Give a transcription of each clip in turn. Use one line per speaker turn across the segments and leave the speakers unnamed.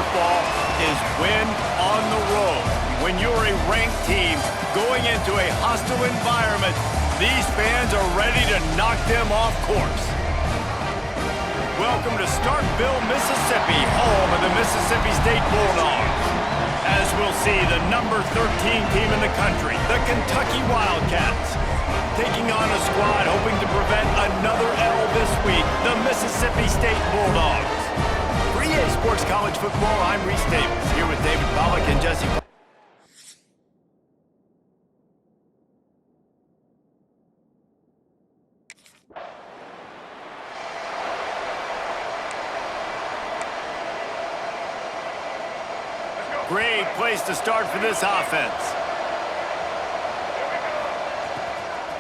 football is win on the road. When you're a ranked team going into a hostile environment, these fans are ready to knock them off course. Welcome to Starkville, Mississippi, home of the Mississippi State Bulldogs. As we'll see, the number 13 team in the country, the Kentucky Wildcats, taking on a squad hoping to prevent another L this week, the Mississippi State Bulldogs. For EA Sports College Football, I'm Reese Davis, here with David Pollack and Jesse. Great place to start for this offense.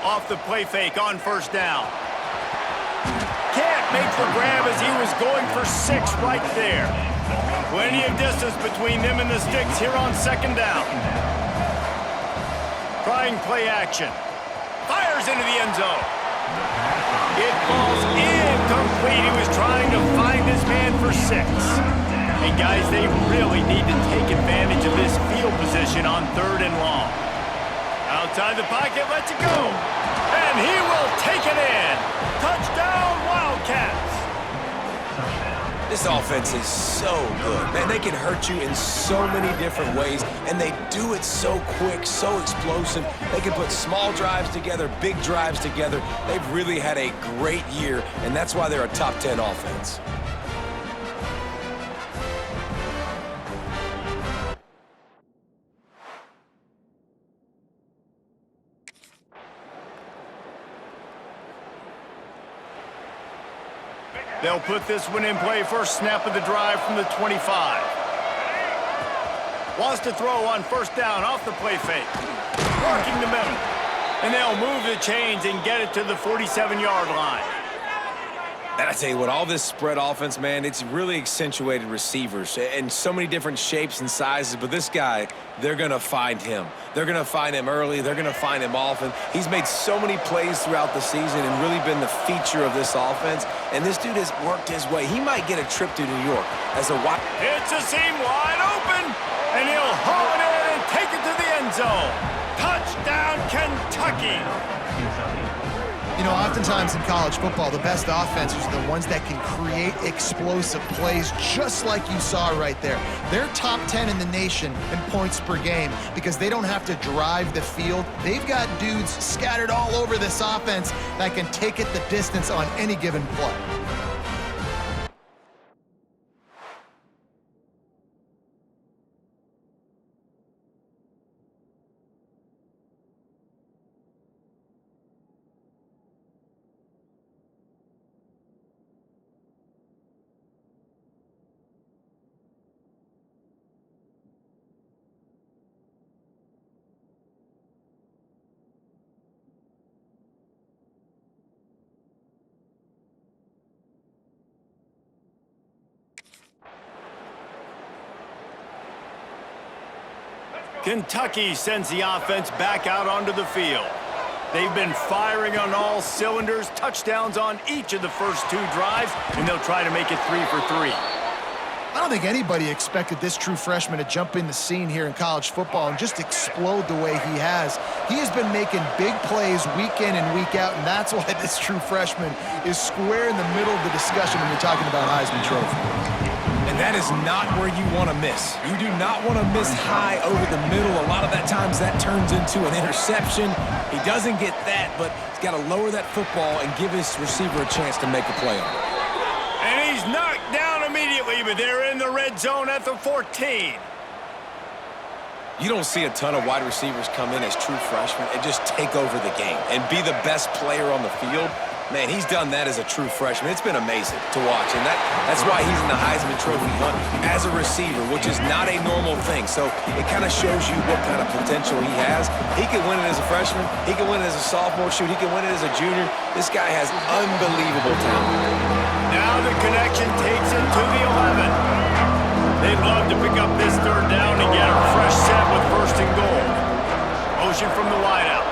Off the play fake on first down. Can't make the grab as he was going for 6 right there. Plenty of distance between them and the sticks here on second down. Trying play action. Fires into the end zone. It falls incomplete. He was trying to find his man for 6. And guys, they really need to take advantage of this field position on 3rd and long. Outside the pocket, lets it go. And he will take it in. Touchdown, Wildcats.
This offense is so good. Man, they can hurt you in so many different ways, and they do it so quick, so explosive. They can put small drives together, big drives together. They've really had a great year, and that's why they're a top 10 offense.
They'll put this one in play first snap of the drive from the 25. Wants to throw on first down off the play fake. Working the middle. And they'll move the chains and get it to the 47-yard line.
And I tell you what, all this spread offense, man, it's really accentuated receivers in so many different shapes and sizes. But this guy, they're going to find him. They're going to find him early. They're going to find him often. He's made so many plays throughout the season and really been the feature of this offense. And this dude has worked his way. He might get a trip to New York as a wide.
It's a seam wide open, and he'll haul it in and take it to the end zone. Touchdown, Kentucky.
You know, oftentimes in college football, the best offenses are the ones that can create explosive plays, just like you saw right there. They're top 10 in the nation in points per game because they don't have to drive the field. They've got dudes scattered all over this offense that can take it the distance on any given play.
Kentucky sends the offense back out onto the field. They've been firing on all cylinders, touchdowns on each of the first 2 drives, and they'll try to make it 3 for 3.
I don't think anybody expected this true freshman to jump in the scene here in college football and just explode the way he has. He has been making big plays week in and week out, and that's why this true freshman is square in the middle of the discussion when you're talking about Heisman Trophy.
And that is not where you want to miss. You do not want to miss high over the middle. A lot of that times that turns into an interception. He doesn't get that, but he's got to lower that football and give his receiver a chance to make a play on it.
And he's knocked down immediately, but they're in the red zone at the 14.
You don't see a ton of wide receivers come in as true freshmen and just take over the game and be the best player on the field. Man, he's done that as a true freshman. It's been amazing to watch, and that's why he's in the Heisman Trophy hunt as a receiver, which is not a normal thing. So it kind of shows you what kind of potential he has. He can win it as a freshman. He can win it as a sophomore. Shoot, he can win it as a junior. This guy has unbelievable talent.
Now the connection takes it to the 11. They'd love to pick up this 3rd down and get a fresh set with 1st and goal. Motion from the wideout.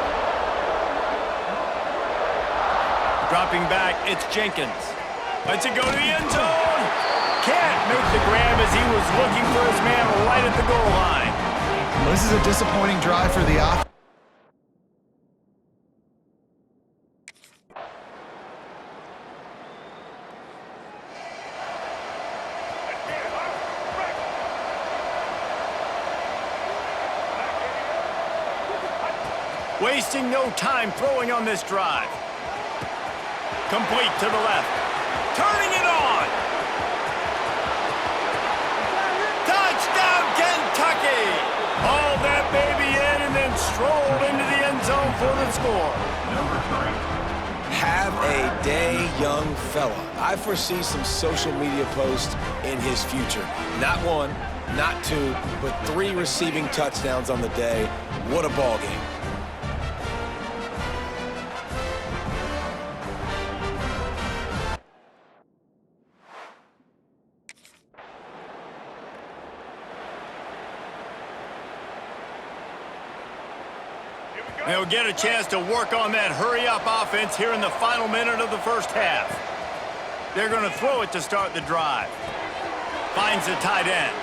Dropping back, it's Jenkins. Lets it go to the end zone. can't make the grab as he was looking for his man right at the goal line.
Well, this is a disappointing drive for the offense.
Wasting no time throwing on this drive. Complete to the left. Turning it on. Touchdown, Kentucky! Hauled that baby in and then strolled into the end zone for the score.
Have a day, young fella. I foresee some social media posts in his future. Not one, not two, but 3 receiving touchdowns on the day. What a ball game.
They'll get a chance to work on that hurry-up offense here in the final minute of the first half. They're going to throw it to start the drive. Finds the tight end.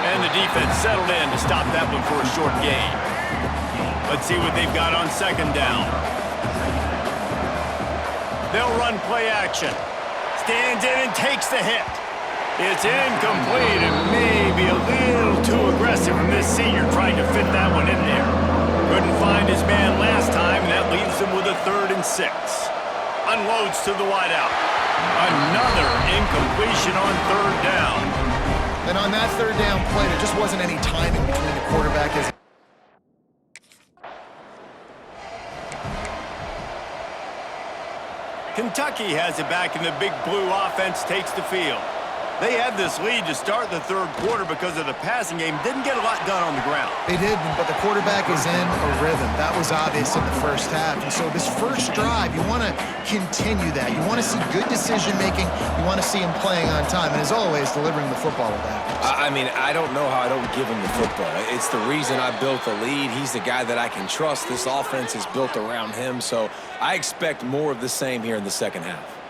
And the defense settled in to stop that one for a short gain. Let's see what they've got on second down. They'll run play action. Stands in and takes the hit. It's incomplete and maybe a little too aggressive from this senior trying to fit that one in there. Couldn't find his man last time, and that leaves him with a 3rd and 6. Unloads to the wideout. Another incompletion on 3rd down.
And on that 3rd down play, there just wasn't any timing between the quarterback as
Kentucky has it back, and the Big Blue offense takes the field. They had this lead to start the 3rd quarter because of the passing game. Didn't get a lot done on the ground.
they did, but the quarterback is in a rhythm. That was obvious in the first half. And so this first drive, you want to continue that. You want to see good decision-making. You want to see him playing on time. And as always, delivering the football with that.
I mean, I don't know how I don't give him the football. It's the reason I built the lead. He's the guy that I can trust. This offense is built around him, so I expect more of the same here in the second half.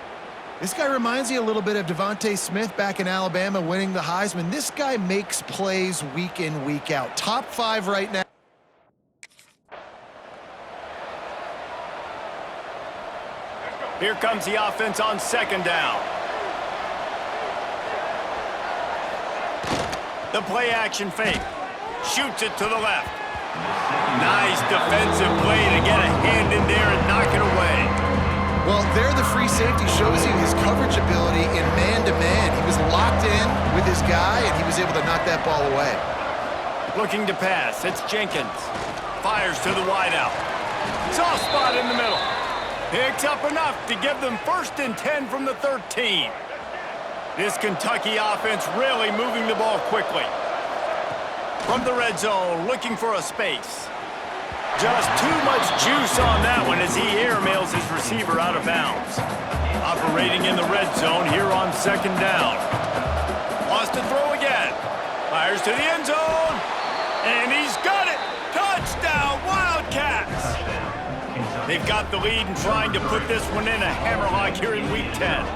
This guy reminds you a little bit of Devontae Smith back in Alabama winning the Heisman. This guy makes plays week in, week out. Top 5 right now.
Here comes the offense on second down. The play action fake. Shoots it to the left. Nice defensive play to get a hand in there and knock it away.
Well, there the free safety shows you his coverage ability in man-to-man. He was locked in with his guy, and he was able to knock that ball away.
Looking to pass. It's Jenkins. Fires to the wideout. Soft spot in the middle. Picks up enough to give them 1st and 10 from the 13. This Kentucky offense really moving the ball quickly. From the red zone, looking for a space. Just too much juice on that one as he airmails his receiver out of bounds. Operating in the red zone here on second down. Wants to throw again. Fires to the end zone. And he's got it. Touchdown, Wildcats. They've got the lead and trying to put this one in a hammerlock here in Week 10.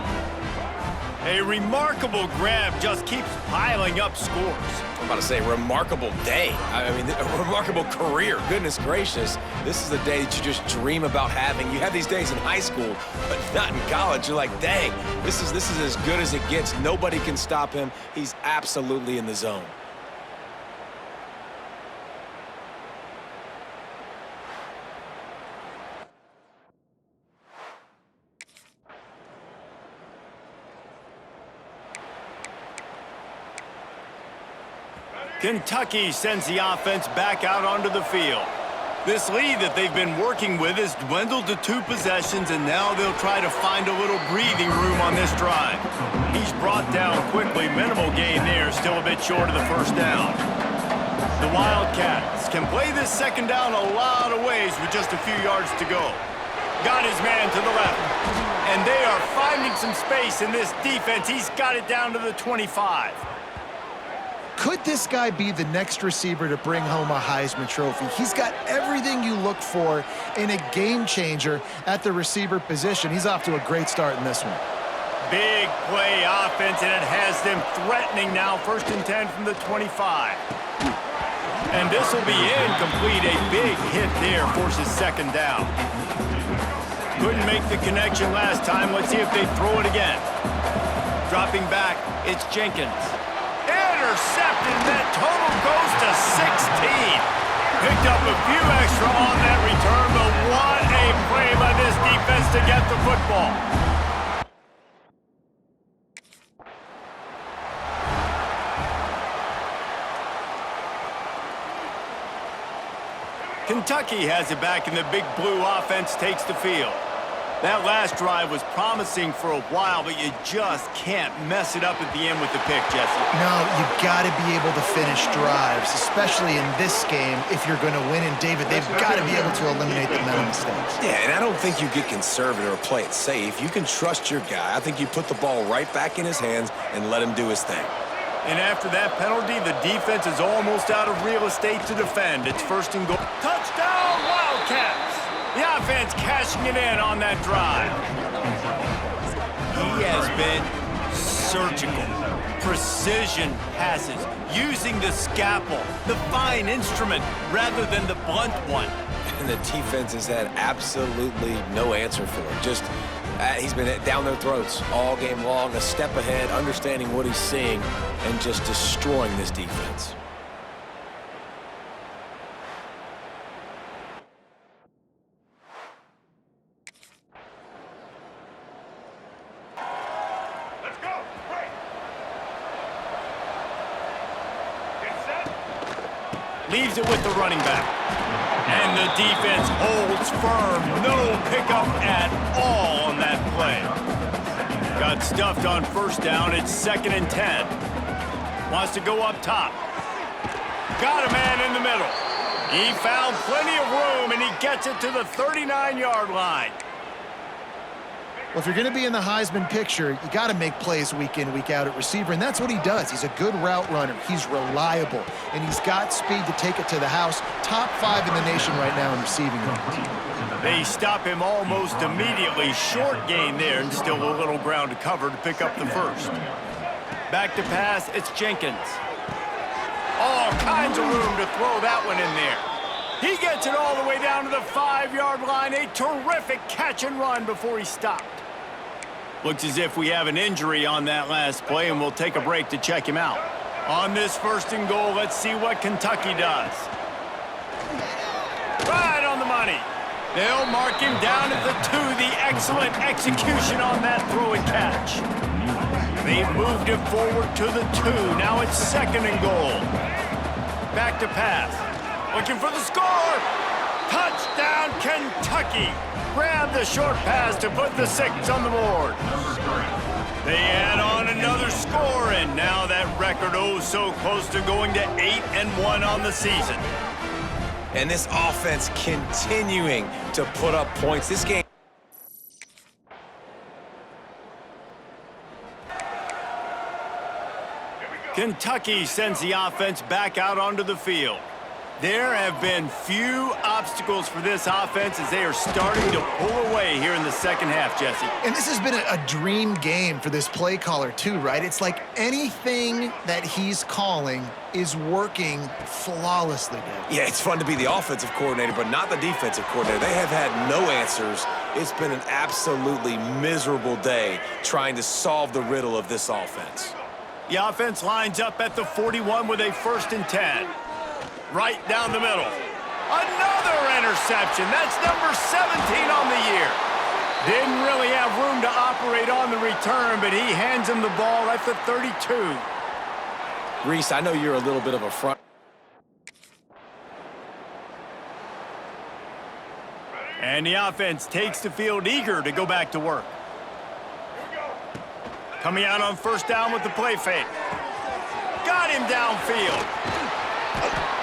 A remarkable grab just keeps piling up scores.
I'm about to say, remarkable day. I mean, a remarkable career. Goodness gracious. This is the day that you just dream about having. You have these days in high school, but not in college. You're like, dang, this is as good as it gets. Nobody can stop him. He's absolutely in the zone.
Kentucky sends the offense back out onto the field. This lead that they've been working with has dwindled to 2 possessions, and now they'll try to find a little breathing room on this drive. He's brought down quickly. Minimal gain there, still a bit short of the 1st down. The Wildcats can play this second down a lot of ways with just a few yards to go. Got his man to the left. And they are finding some space in this defense. He's got it down to the 25.
Could this guy be the next receiver to bring home a Heisman Trophy? He's got everything you look for in a game changer at the receiver position. He's off to a great start in this one.
Big play offense, and it has them threatening now. 1st and 10 from the 25. And this will be incomplete. A big hit there forces 2nd down. Couldn't make the connection last time. Let's see if they throw it again. Dropping back, it's Jenkins. Intercepted, and that total goes to 16. Picked up a few extra on that return, but what a play by this defense to get the football. Kentucky has it back, and the Big Blue offense takes the field. That last drive was promising for a while, but you just can't mess it up at the end with the pick, Jesse.
No, you got to be able to finish drives, especially in this game if you're going to win. And, David, they've got to be able to eliminate the mental mistakes.
Yeah, and I don't think you get conservative or play it safe. You can trust your guy. I think you put the ball right back in his hands and let him do his thing.
And after that penalty, the defense is almost out of real estate to defend. It's 1st and goal. Touchdown, Wildcats! The offense cashing it in on that drive. He has been surgical. Precision passes, using the scalpel, the fine instrument, rather than the blunt one.
And the defense has had absolutely no answer for it. Just, he's been down their throats all game long, a step ahead, understanding what he's seeing, and just destroying this defense.
Leaves it with the running back. And the defense holds firm. No pickup at all on that play. Got stuffed on 1st down. It's 2nd and 10. Wants to go up top. Got a man in the middle. He found plenty of room, and he gets it to the 39-yard line.
Well, if you're going to be in the Heisman picture, you got to make plays week in, week out at receiver, and that's what he does. He's a good route runner. He's reliable, and he's got speed to take it to the house. Top 5 in the nation right now in receiving yards.
They stop him almost immediately. Short gain there, and still a little ground to cover to pick up the 1st. Back to pass, it's Jenkins. All kinds of room to throw that one in there. He gets it all the way down to the 5-yard line. A terrific catch and run before he stopped. Looks as if we have an injury on that last play, and we'll take a break to check him out. On this 1st and goal, let's see what Kentucky does. Right on the money. They'll mark him down at the 2. The excellent execution on that throw and catch. They've moved it forward to the 2. Now it's 2nd and goal. Back to pass. Looking for the score. Touchdown, Kentucky. Grab the short pass to put the 6 on the board. They add on another score, and now that record so close to going to 8-1 on the season.
And this offense continuing to put up points. This game.
Kentucky sends the offense back out onto the field. There have been few obstacles for this offense as they are starting to pull away here in the 2nd half, Jesse.
And this has been a dream game for this play caller too, right? It's like anything that he's calling is working flawlessly, Dave.
Yeah, it's fun to be the offensive coordinator, but not the defensive coordinator. They have had no answers. It's been an absolutely miserable day trying to solve the riddle of this offense.
The offense lines up at the 41 with a 1st and 10. Right down the middle. Another interception. That's number 17 on the year. Didn't really have room to operate on the return, but he hands him the ball at the 32.
Reese, I know you're a little bit of a front.
And the offense takes the field eager to go back to work. Coming out on 1st down with the play fake. Got him downfield.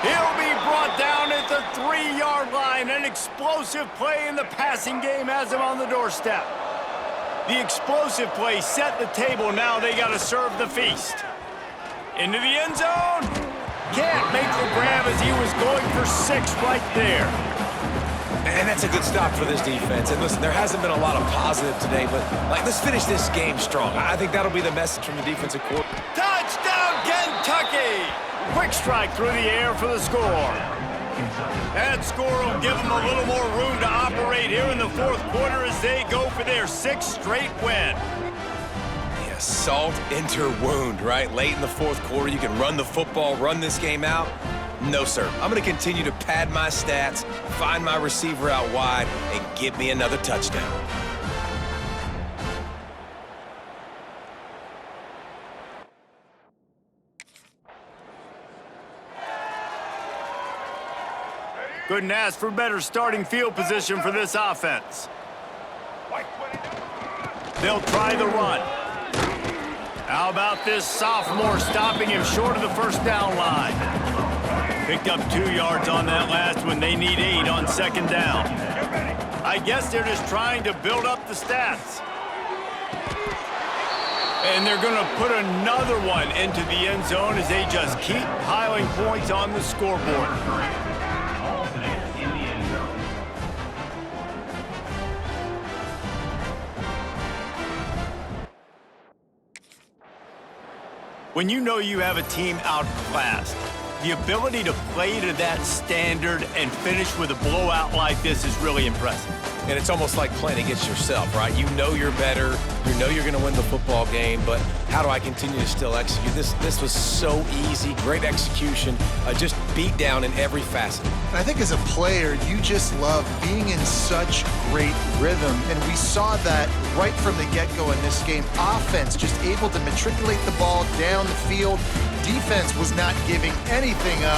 He'll be brought down at the 3-yard line. An explosive play in the passing game has him on the doorstep. The explosive play set the table. Now they got to serve the feast. Into the end zone. Can't make the grab as he was going for 6 right there.
And that's a good stop for this defense. And listen, there hasn't been a lot of positive today, but let's finish this game strong. I think that'll be the message from the defensive coordinator.
Touchdown, Kentucky! Quick strike through the air for the score. That score will give them a little more room to operate here in the fourth quarter as they go for their 6th straight win.
Yeah, salt into her wound, right? Late in the fourth quarter, you can run the football, run this game out. No, sir. I'm going to continue to pad my stats, find my receiver out wide, and get me another touchdown.
Couldn't ask for better starting field position for this offense. They'll try the run. How about this sophomore stopping him short of the first down line? Picked up 2 yards on that last one. They need 8 on second down. I guess they're just trying to build up the stats. And they're going to put another one into the end zone as they just keep piling points on the scoreboard. When you know you have a team outclassed, the ability to play to that standard and finish with a blowout like this is really impressive.
And it's almost like playing against yourself, right? You know you're better. You know you're going to win the football game, but how do I continue to still execute? This was so easy. Great execution. Just beat down in every facet.
And I think as a player, you just love being in such great rhythm. And we saw that right from the get-go in this game. Offense just able to matriculate the ball down the field. Defense was not giving anything up.